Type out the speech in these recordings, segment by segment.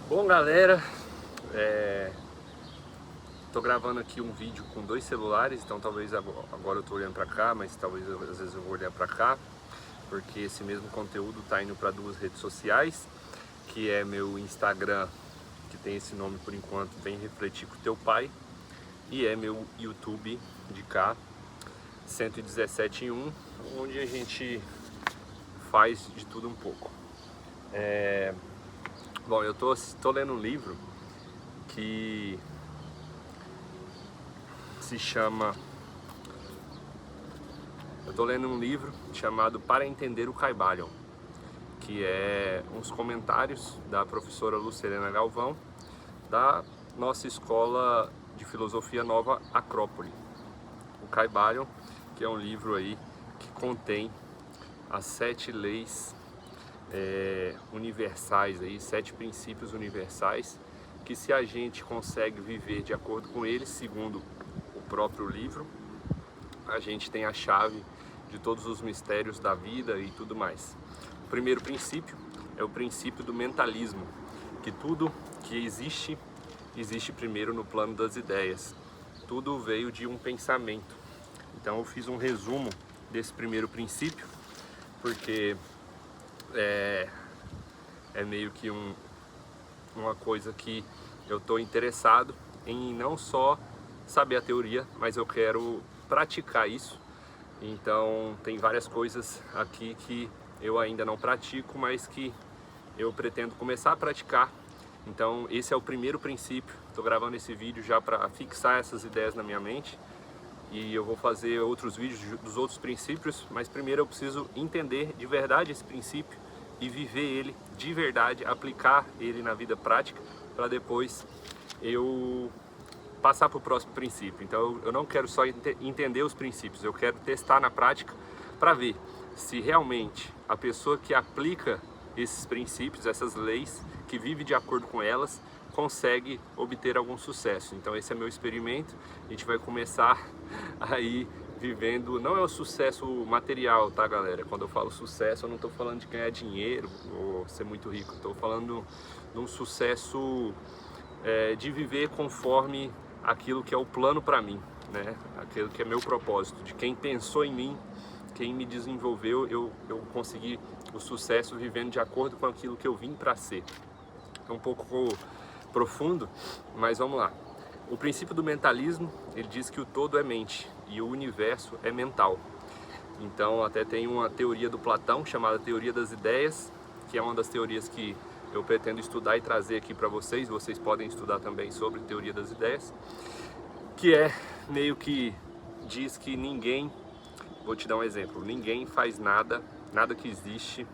Bom, galera, tô gravando aqui um vídeo com dois celulares, então talvez agora eu tô olhando pra cá, mas talvez às vezes eu vou olhar pra cá, porque esse mesmo conteúdo tá indo para duas redes sociais, que é meu Instagram, que tem esse nome por enquanto, Vem Refletir com Teu Pai, e é meu YouTube de cá, 117.1, onde a gente faz de tudo um pouco. Bom, eu tô lendo um livro que se chama... Eu tô lendo um livro chamado Para Entender o Caibalion, que é uns comentários da professora Lucilena Galvão, da nossa escola de filosofia Nova Acrópole. O Caibalion, que é um livro aí que contém as 7 leis universais, aí, 7 princípios universais, que se a gente consegue viver de acordo com eles, segundo o próprio livro, a gente tem a chave de todos os mistérios da vida e tudo mais. O primeiro princípio é o princípio do mentalismo, que tudo que existe primeiro no plano das ideias. Tudo veio de um pensamento. Então eu fiz um resumo desse primeiro princípio, porque é meio que uma coisa que eu estou interessado em não só saber a teoria, mas eu quero praticar isso. Então tem várias coisas aqui que eu ainda não pratico, mas que eu pretendo começar a praticar. Então esse é o primeiro princípio. Estou gravando esse vídeo já para fixar essas ideias na minha mente, e eu vou fazer outros vídeos dos outros princípios, mas primeiro eu preciso entender de verdade esse princípio e viver ele de verdade, aplicar ele na vida prática, para depois eu passar para o próximo princípio. Então eu não quero só entender os princípios, eu quero testar na prática para ver se realmente a pessoa que aplica esses princípios, essas leis, que vive de acordo com elas, consegue obter algum sucesso. Então esse é meu experimento. A gente vai começar aí vivendo, não é o sucesso material, tá, galera? Quando eu falo sucesso, eu não estou falando de ganhar dinheiro ou ser muito rico, estou falando de um sucesso de viver conforme aquilo que é o plano para mim, né? Aquilo que é meu propósito, de quem pensou em mim, quem me desenvolveu, eu consegui o sucesso vivendo de acordo com aquilo que eu vim para ser. É um pouco profundo, mas vamos lá. O princípio do mentalismo, ele diz que o todo é mente e o universo é mental. Então até tem uma teoria do Platão chamada teoria das ideias, que é uma das teorias que eu pretendo estudar e trazer aqui para vocês. Vocês podem estudar também sobre teoria das ideias, que é meio que diz que ninguém, vou te dar um exemplo, ninguém faz nada que existe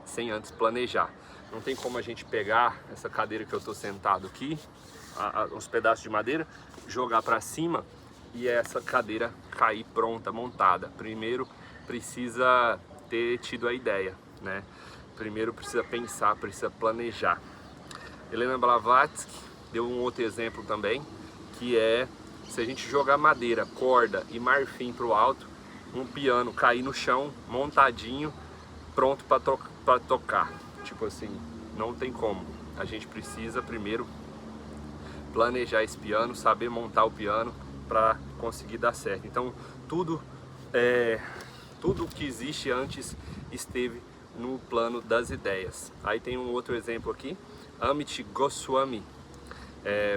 sem antes planejar. Não tem como a gente pegar essa cadeira que eu estou sentado aqui, uns pedaços de madeira, jogar para cima e essa cadeira cair pronta, montada. Primeiro precisa ter tido a ideia, né? Primeiro precisa pensar, precisa planejar. Helena Blavatsky deu um outro exemplo também, que é se a gente jogar madeira, corda e marfim para o alto, um piano cair no chão, montadinho, pronto para tocar. Tipo assim, não tem como. A gente precisa primeiro planejar esse piano, saber montar o piano para conseguir dar certo. Então tudo que existe antes esteve no plano das ideias. Aí tem um outro exemplo aqui, Amit Goswami.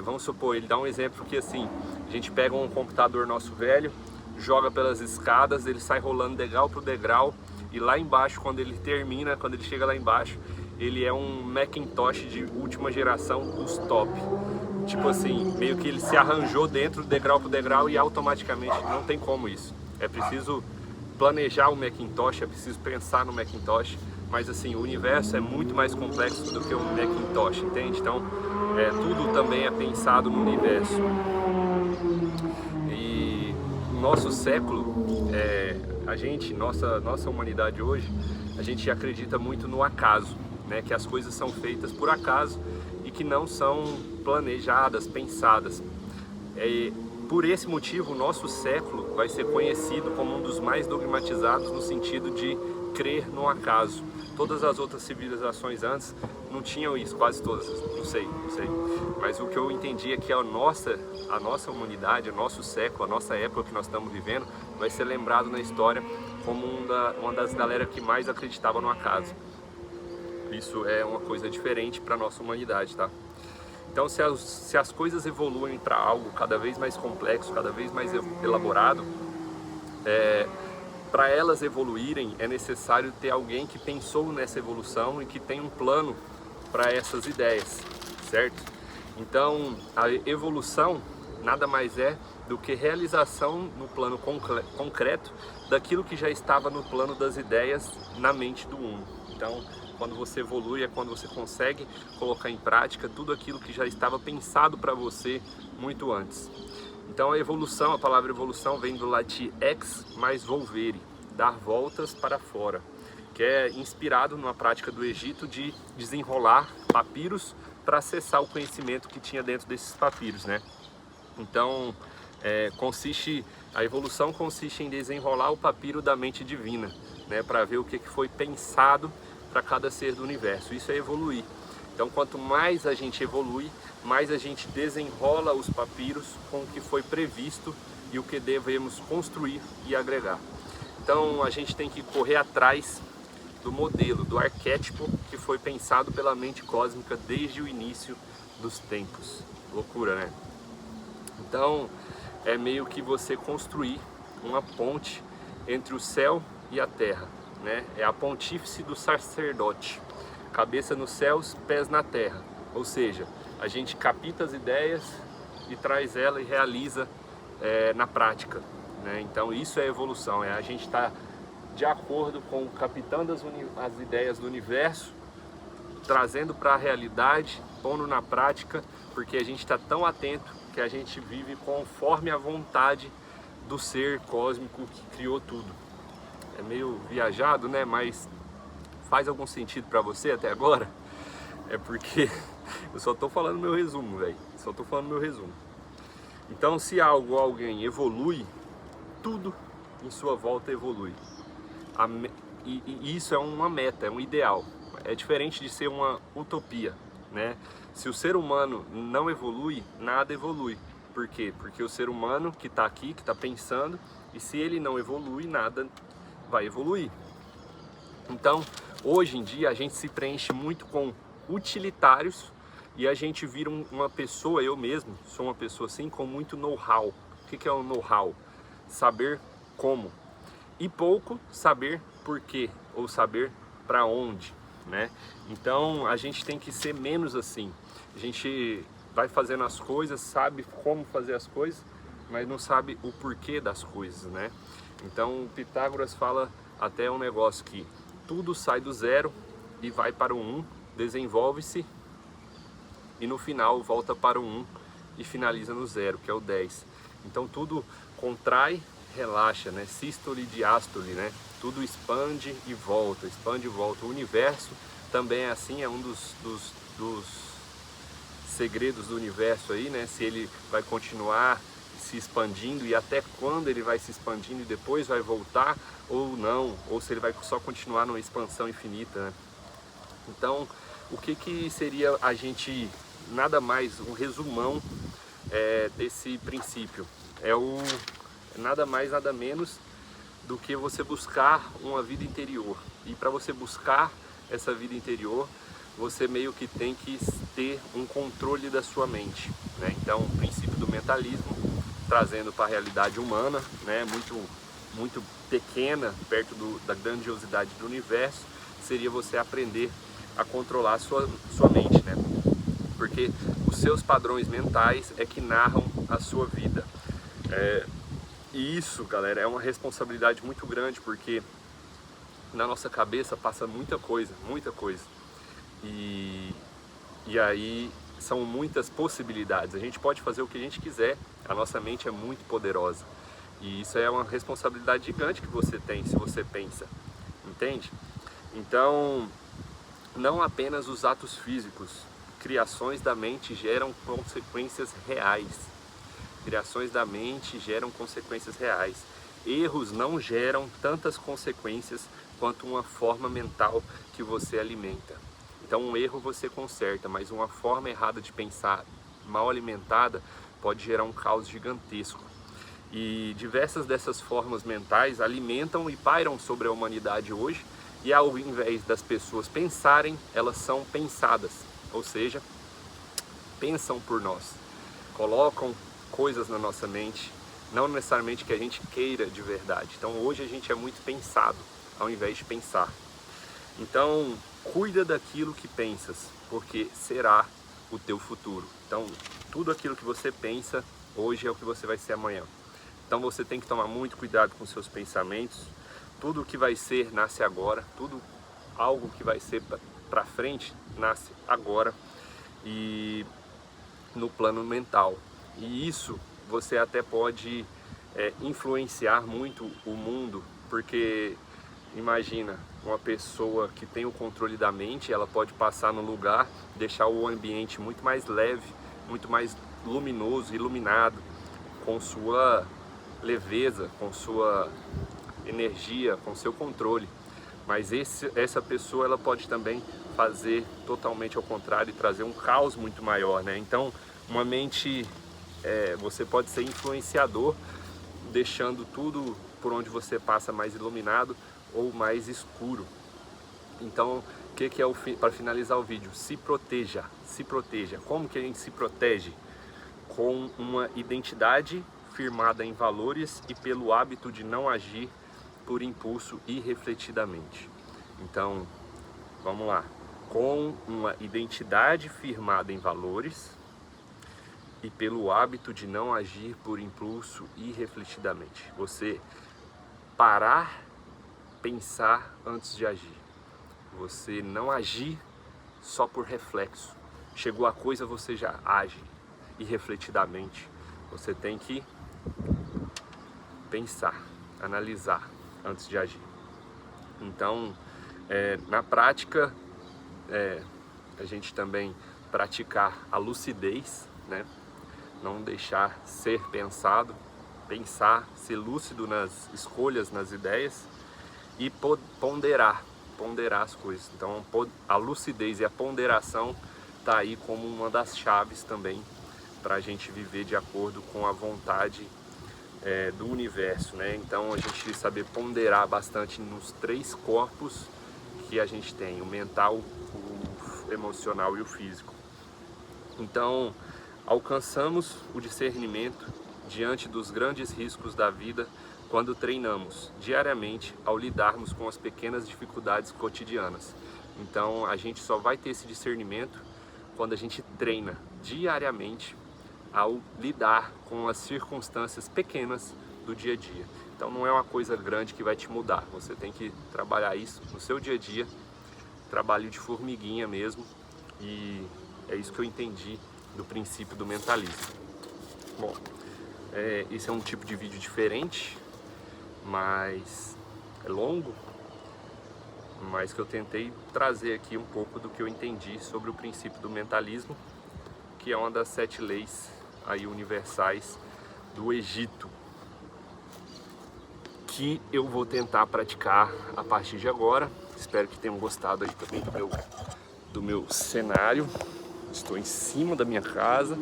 Vamos supor, ele dá um exemplo que assim, a gente pega um computador nosso velho, joga pelas escadas, ele sai rolando degrau por degrau, e lá embaixo, quando ele chega lá embaixo, ele é um Macintosh de última geração dos top. Tipo assim, meio que ele se arranjou dentro, degrau por degrau, e automaticamente não tem como isso. É preciso planejar o Macintosh, é preciso pensar no Macintosh, mas assim, o universo é muito mais complexo do que o Macintosh, entende? Então, tudo também é pensado no universo. E no nosso século, nossa humanidade hoje, a gente acredita muito no acaso, né? Que as coisas são feitas por acaso e que não são planejadas, pensadas. Por esse motivo, o nosso século vai ser conhecido como um dos mais dogmatizados no sentido de crer no acaso. todas as outras civilizações antes não tinham isso, quase todas, não sei. Mas o que eu entendi é que a nossa humanidade, o nosso século, a nossa época que nós estamos vivendo, vai ser lembrado na história como uma das galera que mais acreditava no acaso. Isso é uma coisa diferente para a nossa humanidade, tá? Então, se as coisas evoluem para algo cada vez mais complexo, cada vez mais elaborado, para elas evoluírem é necessário ter alguém que pensou nessa evolução e que tem um plano para essas ideias, certo? Então, a evolução nada mais é do que realização no plano concreto daquilo que já estava no plano das ideias na mente do Uno. Então, quando você evolui é quando você consegue colocar em prática tudo aquilo que já estava pensado para você muito antes. Então a evolução, a palavra evolução vem do latim ex mais volvere, dar voltas para fora, que é inspirado numa prática do Egito de desenrolar papiros para acessar o conhecimento que tinha dentro desses papiros, né? Então a evolução consiste em desenrolar o papiro da mente divina, né, para ver o que foi pensado para cada ser do universo. Isso é evoluir. Então, quanto mais a gente evolui, mais a gente desenrola os papiros com o que foi previsto e o que devemos construir e agregar. Então, a gente tem que correr atrás do modelo, do arquétipo que foi pensado pela mente cósmica desde o início dos tempos. Loucura, né? Então, é meio que você construir uma ponte entre o céu e a terra, né? É a pontífice do sacerdote, cabeça nos céus, pés na terra. Ou seja, a gente capta as ideias e traz ela e realiza na prática, né? Então isso é evolução, a gente estar de acordo com captando as ideias do universo, trazendo para a realidade, pondo na prática, porque a gente está tão atento que a gente vive conforme a vontade do ser cósmico que criou tudo. É meio viajado, né? Mas faz algum sentido para você até agora? É porque eu só tô falando meu resumo, velho. Só tô falando meu resumo. Então, se algo ou alguém evolui, tudo em sua volta evolui. E isso é uma meta, é um ideal. É diferente de ser uma utopia, né? Se o ser humano não evolui, nada evolui. Por quê? Porque o ser humano que está aqui, que está pensando, e se ele não evolui, nada vai evoluir. Então, hoje em dia, a gente se preenche muito com utilitários e a gente vira uma pessoa, eu mesmo sou uma pessoa assim, com muito know-how. O que é o know-how? Saber como. E pouco saber por quê, ou saber para onde, né? Então, a gente tem que ser menos assim. A gente vai fazendo as coisas, sabe como fazer as coisas, mas não sabe o porquê das coisas, né? Então, Pitágoras fala até um negócio que tudo sai do zero e vai para o 1, desenvolve-se e no final volta para o 1 e finaliza no 0, que é o 10. Então tudo contrai, relaxa, né? Sístole e diástole, né? Tudo expande e volta, expande e volta. O universo também é assim, é um dos segredos do universo aí, né? Se ele vai continuar se expandindo e até quando ele vai se expandindo e depois vai voltar ou não, ou se ele vai só continuar numa expansão infinita, né? Então, o que seria a gente, nada mais, um resumão desse princípio? Nada mais, nada menos do que você buscar uma vida interior. E para você buscar essa vida interior, você meio que tem que ter um controle da sua mente, né? Então, o princípio do mentalismo, trazendo para a realidade humana, né, muito pequena, perto da grandiosidade do universo, seria você aprender a controlar a sua mente, né? Porque os seus padrões mentais é que narram a sua vida. E isso, galera, é uma responsabilidade muito grande, porque na nossa cabeça passa muita coisa, muita coisa. E aí são muitas possibilidades. A gente pode fazer o que a gente quiser, a nossa mente é muito poderosa. E isso é uma responsabilidade gigante que você tem se você pensa, entende? Então, não apenas os atos físicos, criações da mente geram consequências reais. Criações da mente geram consequências reais. Erros não geram tantas consequências quanto uma forma mental que você alimenta. Então um erro você conserta, mas uma forma errada de pensar, mal alimentada, pode gerar um caos gigantesco. E diversas dessas formas mentais alimentam e pairam sobre a humanidade hoje, e ao invés das pessoas pensarem, elas são pensadas, ou seja, pensam por nós, colocam coisas na nossa mente, não necessariamente que a gente queira de verdade. Então hoje a gente é muito pensado, ao invés de pensar. Então cuida daquilo que pensas, porque será o teu futuro. Então tudo aquilo que você pensa hoje é o que você vai ser amanhã. Então você tem que tomar muito cuidado com seus pensamentos. Tudo que vai ser nasce agora, tudo algo que vai ser para frente nasce agora e no plano mental. E isso você até pode influenciar muito o mundo, porque imagina uma pessoa que tem o controle da mente, ela pode passar no lugar, deixar o ambiente muito mais leve, muito mais luminoso, iluminado, com sua leveza, com sua energia, com seu controle. Mas essa pessoa ela pode também fazer totalmente ao contrário e trazer um caos muito maior, né? Então uma mente, você pode ser influenciador, deixando tudo por onde você passa mais iluminado ou mais escuro. Então o que é para finalizar o vídeo? Se proteja, se proteja. Como que a gente se protege? Com uma identidade firmada em valores e pelo hábito de não agir por impulso irrefletidamente. Então, vamos lá. Com uma identidade firmada em valores e pelo hábito de não agir por impulso irrefletidamente. Você parar, pensar antes de agir. Você não agir só por reflexo. Chegou a coisa, você já age irrefletidamente. Você tem que pensar, analisar antes de agir. Então, na prática, a gente também praticar a lucidez, né? Não deixar ser pensado, pensar, ser lúcido nas escolhas, nas ideias e ponderar as coisas. Então, a lucidez e a ponderação tá aí como uma das chaves também para a gente viver de acordo com a vontade do universo, né? Então a gente saber ponderar bastante nos 3 corpos que a gente tem, o mental, o emocional e o físico. Então alcançamos o discernimento diante dos grandes riscos da vida quando treinamos diariamente ao lidarmos com as pequenas dificuldades cotidianas. Então a gente só vai ter esse discernimento quando a gente treina diariamente ao lidar com as circunstâncias pequenas do dia a dia. Então não é uma coisa grande que vai te mudar, você tem que trabalhar isso no seu dia a dia, trabalho de formiguinha mesmo, e é isso que eu entendi do princípio do mentalismo. Bom, esse é um tipo de vídeo diferente, mas é longo, mas que eu tentei trazer aqui um pouco do que eu entendi sobre o princípio do mentalismo, que é uma das 7 leis aí universais do Egito, que eu vou tentar praticar a partir de agora. Espero que tenham gostado aí também do meu cenário. Estou em cima da minha casa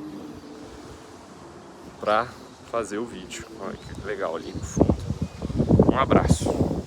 para fazer o vídeo. Olha que legal ali no fundo. Um abraço.